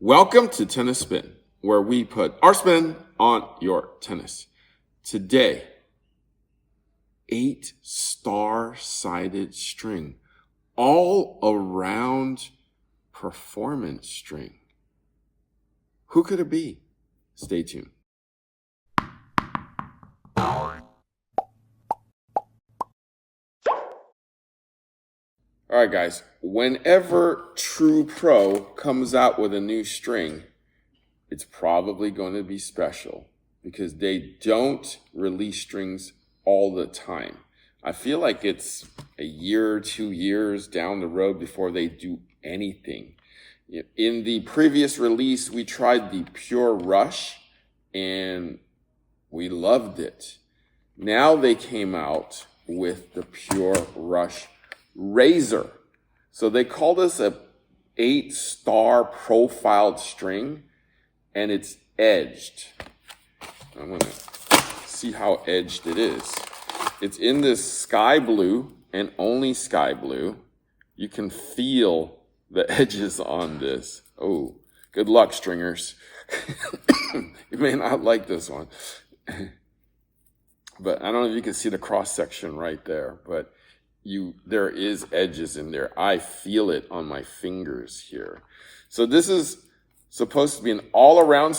Welcome to Tennis Spin, where we put our spin on your tennis. Today, 8 star-sided string, all around performance string. Who could it be? Stay tuned. All right, guys, whenever TRU Pro comes out with a new string, it's probably going to be special because they don't release strings all the time. I feel like it's a year, 2 years down the road before they do anything. In the previous release, we tried the PURE Rush and we loved it. Now they came out with the PURE Rush R8ZOR. So they call this a 8-star profiled string, and it's edged. I'm gonna see how edged it is. It's in this sky blue and only sky blue. You can feel the edges on this. Oh, good luck, stringers. You may not like this one. But I don't know if you can see the cross section right there, but there is edges in there. I feel it on my fingers here. So this is supposed to be an all-around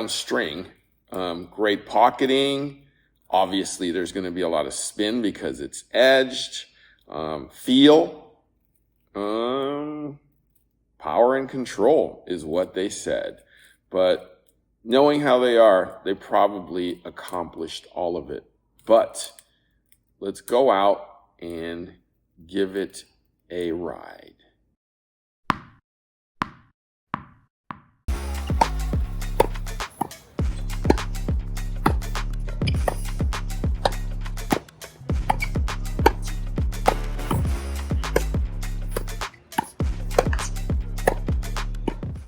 string. Great pocketing. Obviously, there's going to be a lot of spin because it's edged. Feel. Power and control is what they said. But knowing how they are, they probably accomplished all of it. But let's go out and give it a ride.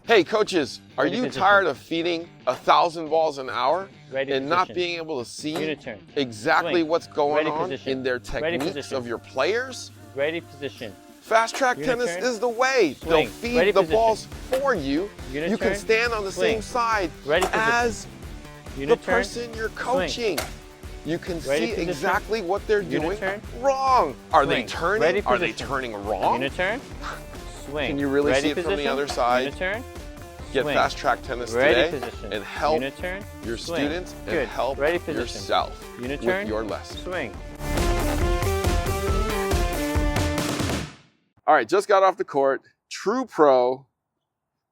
Hey coaches, are you tired of feeding 1,000 balls an hour and not being able to see exactly what's going on in their techniques of your players? Ready position. Fast track tennis is the way. They'll feed the balls for you. You can stand on the same side as the person you're coaching. You can see exactly what they're doing wrong. Are they turning? Are they turning wrong? Uniturn. Swing. Can you really see it from the other side? Uniturn. Get fast track tennis today and help your Swing. students and help yourself with your lesson. Swing. All right, just got off the court. TRU Pro,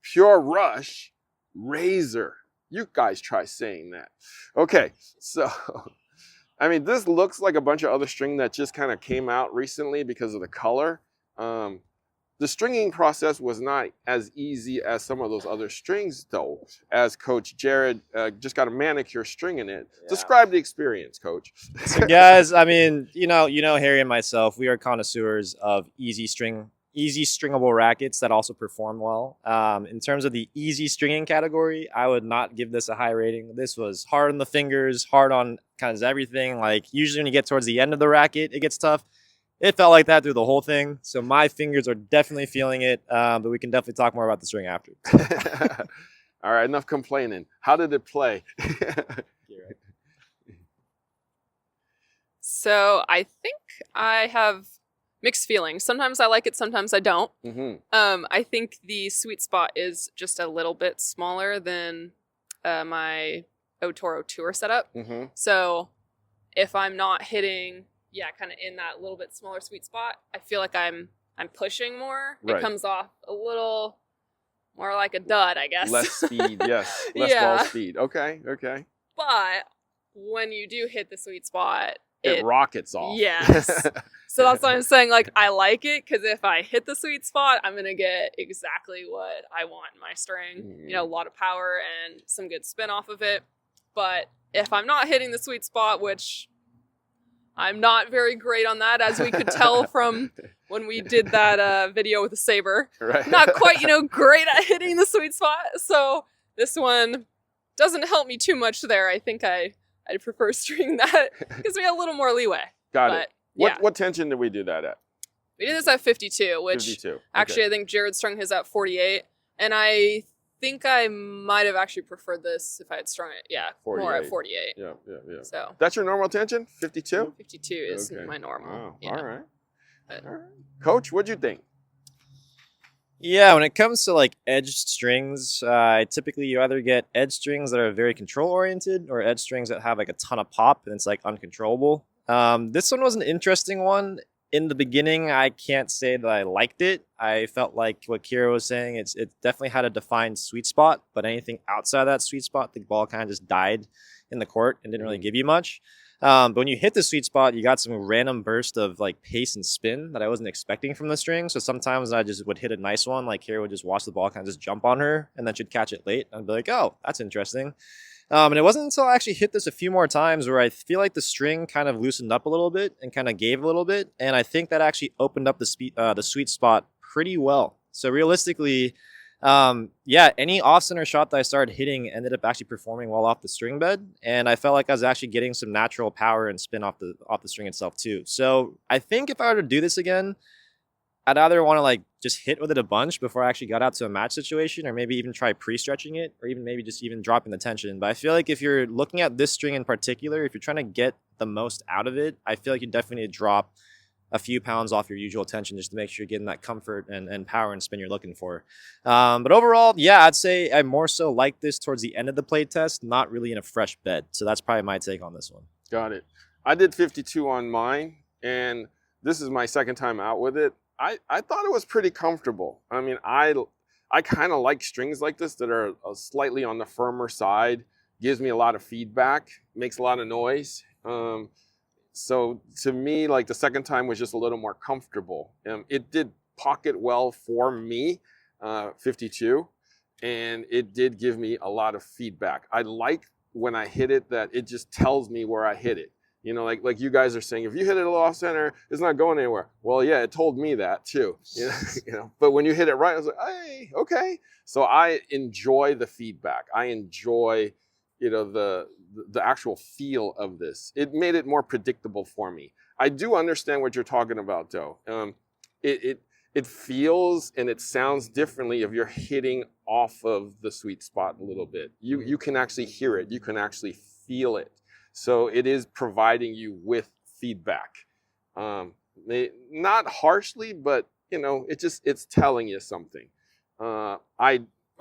PURE Rush R8ZOR. You guys try saying that. Okay, so, I mean, this looks like a bunch of other string that just kind of came out recently because of the color. The stringing process was not as easy as some of those other strings, though, as Coach Jared just got a manicure stringing it. Yeah. Describe the experience, Coach. So guys, I mean, you know, Harry and myself, we are connoisseurs of easy stringable rackets that also perform well. In terms of the easy stringing category, I would not give this a high rating. This was hard on the fingers, hard on kind of everything. Like usually when you get towards the end of the racket, it gets tough. It felt like that through the whole thing. So my fingers are definitely feeling it, but we can definitely talk more about the string after. All right, enough complaining. How did it play? So I think I have mixed feelings. Sometimes I like it, sometimes I don't. I think the sweet spot is just a little bit smaller than my Toro Tour setup. So if I'm not hitting kind of in that little bit smaller sweet spot, I feel like I'm pushing more. It comes off a little more like a dud, I guess. Less speed, yes. Less ball speed. Okay. But when you do hit the sweet spot, it rockets off. Yes. So that's why I'm saying, like, I like it because if I hit the sweet spot, I'm going to get exactly what I want in my string. You know, a lot of power and some good spin off of it. But if I'm not hitting the sweet spot, which I'm not very great on that, as we could tell from when we did that video with the saber. Right. Not quite, great at hitting the sweet spot. So this one doesn't help me too much there. I think I'd prefer stringing that because we have a little more leeway. Got it. What tension did we do that at? We did this at 52, which 52. Okay. Actually I think Jared strung his at 48. And I think I might have actually preferred this if I had strung it. Yeah, more at 48. 48. Yeah. So That's your normal tension? 52? 52 is Okay. my normal. Wow. Yeah. All right. But- All right. Coach, what'd you think? Yeah, when it comes to like edged strings, typically you either get edge strings that are very control oriented or edge strings that have like a ton of pop and it's like uncontrollable. This one was an interesting one. In the beginning, I can't say that I liked it. I felt like what Kira was saying, it definitely had a defined sweet spot, but anything outside that sweet spot, the ball kind of just died in the court and didn't really give you much. But when you hit the sweet spot, you got some random burst of like pace and spin that I wasn't expecting from the string. So sometimes I just would hit a nice one, like Kira would just watch the ball kind of just jump on her, and then she'd catch it late. I'd be like, oh, that's interesting. And it wasn't until I actually hit this a few more times where I feel like the string kind of loosened up a little bit and kind of gave a little bit. And I think that actually opened up the sweet spot pretty well. So realistically, any off-center shot that I started hitting ended up actually performing well off the string bed. And I felt like I was actually getting some natural power and spin off the string itself too. So I think if I were to do this again, I'd either want to like just hit with it a bunch before I actually got out to a match situation, or maybe even try pre-stretching it, or even maybe just even dropping the tension. But I feel like if you're looking at this string in particular, if you're trying to get the most out of it, I feel like you definitely need to drop a few pounds off your usual tension just to make sure you're getting that comfort and power and spin you're looking for. But overall, yeah, I'd say I more so like this towards the end of the play test, not really in a fresh bed. So that's probably my take on this one. Got it. I did 52 on mine, and this is my second time out with it. I thought it was pretty comfortable. I mean, I kind of like strings like this that are slightly on the firmer side. Gives me a lot of feedback, makes a lot of noise. So to me, like the second time was just a little more comfortable. It did pocket well for me, 52, and it did give me a lot of feedback. I like when I hit it that it just tells me where I hit it. You know, like you guys are saying, if you hit it a little off center, it's not going anywhere. Well, yeah, it told me that too. You know, but when you hit it right, I was like, hey, okay. So I enjoy the feedback. I enjoy, the actual feel of this. It made it more predictable for me. I do understand what you're talking about, though. It feels and it sounds differently if you're hitting off of the sweet spot a little bit. You can actually hear it. You can actually feel it. So it is providing you with feedback. Not harshly, but it's telling you something. I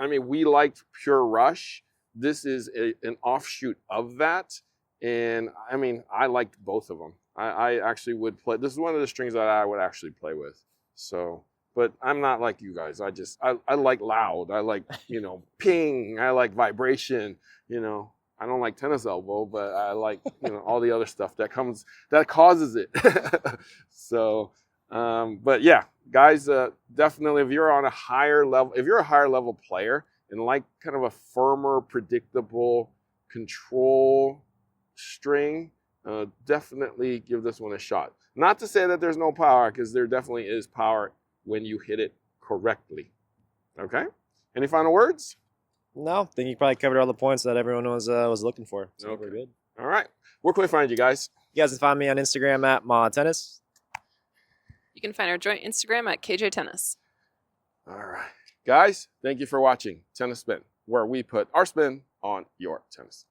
mean, we liked Pure Rush. This is an offshoot of that. And I mean, I liked both of them. I actually would play. This is one of the strings that I would actually play with. So, but I'm not like you guys. I like loud. I like, ping. I like vibration, I don't like tennis elbow, but I like, all the other stuff that causes it. So, but yeah, guys, definitely if you're on a higher level player and like kind of a firmer, predictable control string, definitely give this one a shot. Not to say that there's no power, because there definitely is power when you hit it correctly. Okay? Any final words? No, I think you probably covered all the points that everyone was looking for. So Okay. we're good. All right. Where can we find you guys? You guys can find me on Instagram at Ma Tennis. You can find our joint Instagram at KJ Tennis. All right. Guys, thank you for watching Tennis Spin, where we put our spin on your tennis.